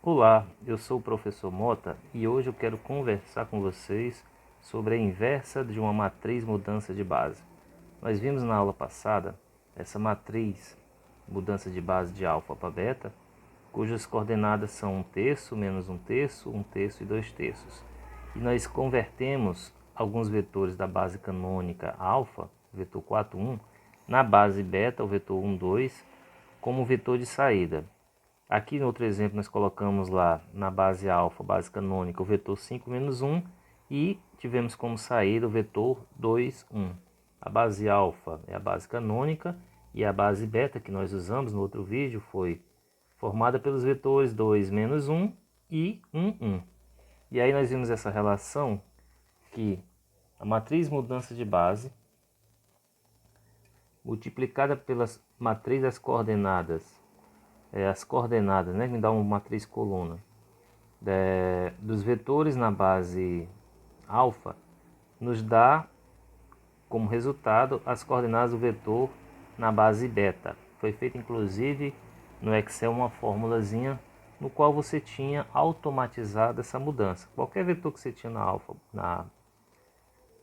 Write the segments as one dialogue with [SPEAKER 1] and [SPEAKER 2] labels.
[SPEAKER 1] Olá, eu sou o professor Mota e hoje eu quero conversar com vocês sobre a inversa de uma matriz mudança de base. Nós vimos na aula passada essa matriz mudança de base de alfa para beta, cujas coordenadas são 1/3, menos 1/3, 1/3 e 2/3. E nós convertemos alguns vetores da base canônica alfa, vetor 4, 1, na base beta, o vetor 1, 2, como vetor de saída. Aqui no outro exemplo nós colocamos lá na base alfa, base canônica, o vetor 5, menos 1 e tivemos como saída o vetor 2, 1. A base alfa é a base canônica e a base beta que nós usamos no outro vídeo foi formada pelos vetores 2, menos 1 e 1, 1. E aí nós vimos essa relação que a matriz mudança de base multiplicada pelas matriz das coordenadas, né, me dá uma matriz coluna dos vetores na base alfa, nos dá como resultado as coordenadas do vetor na base beta. Foi feita inclusive no Excel uma formulazinha no qual você tinha automatizado essa mudança. Qualquer vetor que você tinha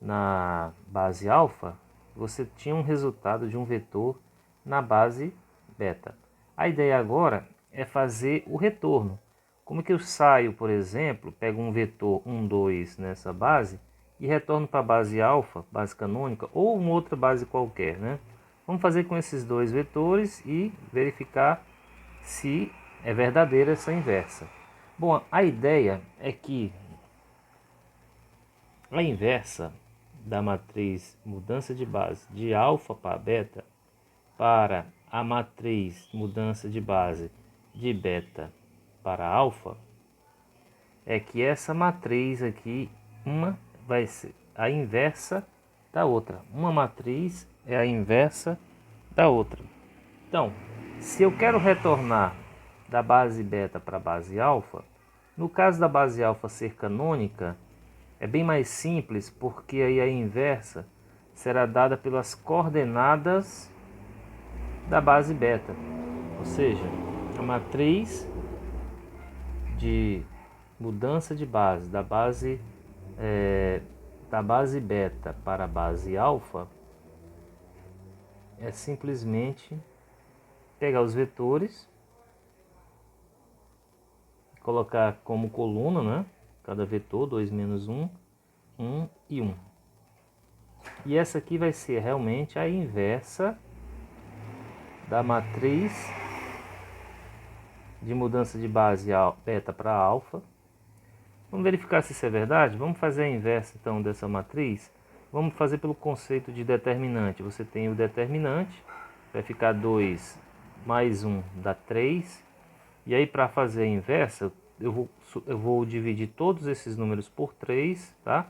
[SPEAKER 1] na base alfa, você tinha um resultado de um vetor na base beta. A ideia agora é fazer o retorno. Como que eu saio, por exemplo, pego um vetor 1, 2 nessa base e retorno para a base alfa, base canônica, ou uma outra base qualquer, né? Vamos fazer com esses dois vetores e verificar se é verdadeira essa inversa. Bom, a ideia é que a inversa da matriz mudança de base de alfa para beta para a matriz mudança de base de beta para alfa é que essa matriz aqui, uma vai ser a inversa da outra. Uma matriz é a inversa da outra. Então, se eu quero retornar da base beta para a base alfa, no caso da base alfa ser canônica, é bem mais simples, porque aí a inversa será dada pelas coordenadas da base beta. Ou seja, a matriz de mudança de base da base beta para a base alfa é simplesmente pegar os vetores, colocar como coluna, né? Cada vetor, 2 menos 1, 1 e 1. E essa aqui vai ser realmente a inversa da matriz de mudança de base beta para alfa. Vamos verificar se isso é verdade? Vamos fazer a inversa então dessa matriz. Vamos fazer pelo conceito de determinante. Você tem o determinante, vai ficar 2 mais 1 dá 3. E aí para fazer a inversa, eu vou dividir todos esses números por 3, tá?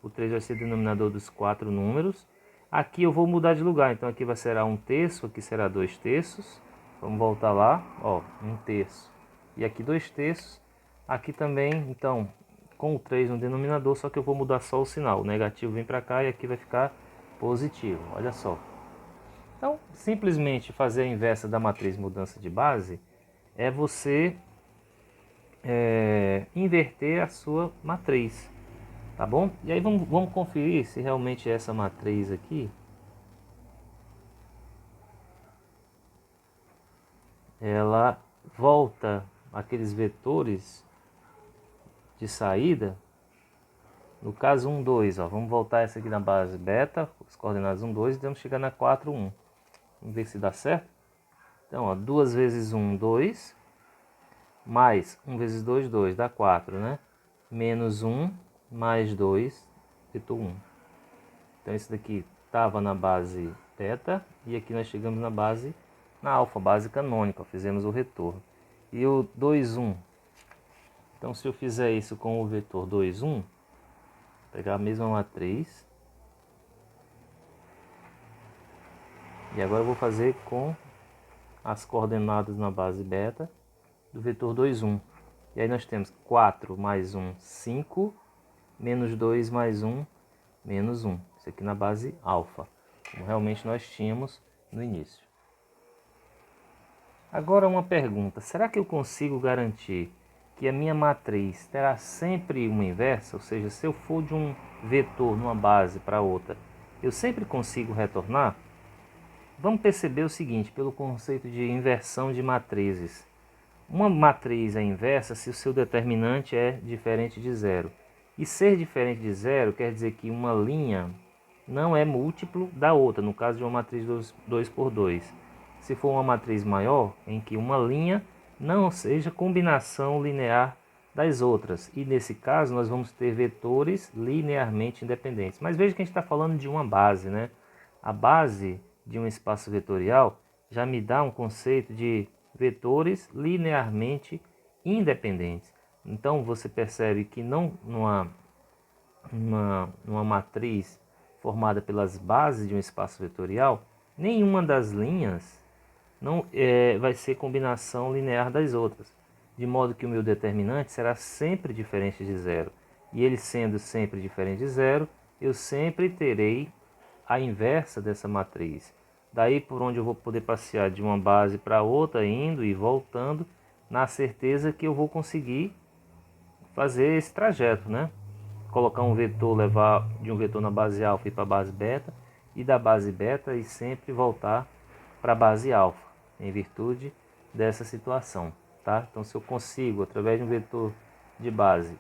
[SPEAKER 1] O 3 vai ser o denominador dos 4 números. Aqui eu vou mudar de lugar, então aqui vai ser 1/3, aqui será 2/3. Vamos voltar lá, ó, 1/3. E aqui 2/3. Aqui também, então, com o 3 no denominador, só que eu vou mudar só o sinal. O negativo vem para cá e aqui vai ficar positivo, olha só. Então, simplesmente fazer a inversa da matriz mudança de base é você inverter a sua matriz, tá bom? E aí vamos conferir se realmente essa matriz aqui ela volta aqueles vetores de saída. No caso 1, 2, ó, vamos voltar essa aqui na base beta, as coordenadas 1, 2 e vamos chegar na 4, 1. Vamos ver se dá certo. Então, ó, 2 vezes 1, 2, mais 1 vezes 2, 2, dá 4, né? Menos 1, mais 2, vetor 1. Então, esse daqui estava na base beta e aqui nós chegamos na alfa, base canônica, ó, fizemos o retorno. E o 2, 1. Então, se eu fizer isso com o vetor 2, 1, pegar a mesma matriz. E agora eu vou fazer com as coordenadas na base beta do vetor 2, 1. E aí nós temos 4 mais 1, 5, menos 2 mais 1, menos 1. Isso aqui na base alfa, como realmente nós tínhamos no início. Agora uma pergunta, será que eu consigo garantir que a minha matriz terá sempre uma inversa, ou seja, se eu for de um vetor numa base para outra, eu sempre consigo retornar. Vamos perceber o seguinte, pelo conceito de inversão de matrizes. Uma matriz é inversa se o seu determinante é diferente de zero. E ser diferente de zero quer dizer que uma linha não é múltiplo da outra, no caso de uma matriz 2 por 2. Se for uma matriz maior, em que uma linha não seja combinação linear das outras. E nesse caso nós vamos ter vetores linearmente independentes. Mas veja que a gente está falando de uma base, né? A base de um espaço vetorial já me dá um conceito de vetores linearmente independentes. Então você percebe que não numa matriz formada pelas bases de um espaço vetorial, nenhuma das linhas vai ser combinação linear das outras, de modo que o meu determinante será sempre diferente de zero. E ele sendo sempre diferente de zero, eu sempre terei a inversa dessa matriz. Daí por onde eu vou poder passear de uma base para outra, indo e voltando, na certeza que eu vou conseguir fazer esse trajeto, né? Colocar um vetor, levar de um vetor na base alfa e para a base beta, e da base beta e sempre voltar para a base alfa, em virtude dessa situação, tá? Então se eu consigo, através de um vetor de base,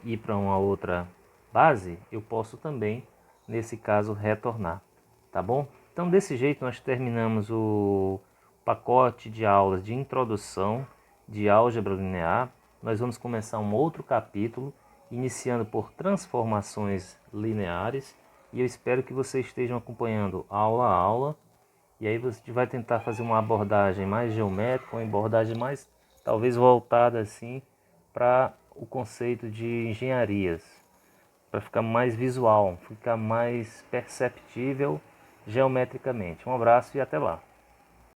[SPEAKER 1] ir para uma outra base, eu posso também, nesse caso, retornar, tá bom? Então desse jeito nós terminamos o pacote de aulas de introdução de álgebra linear. Nós vamos começar um outro capítulo, iniciando por transformações lineares, e eu espero que vocês estejam acompanhando aula a aula, e aí você vai tentar fazer uma abordagem mais geométrica, uma abordagem mais talvez voltada assim para o conceito de engenharias, para ficar mais visual, ficar mais perceptível geometricamente. Um abraço e até lá.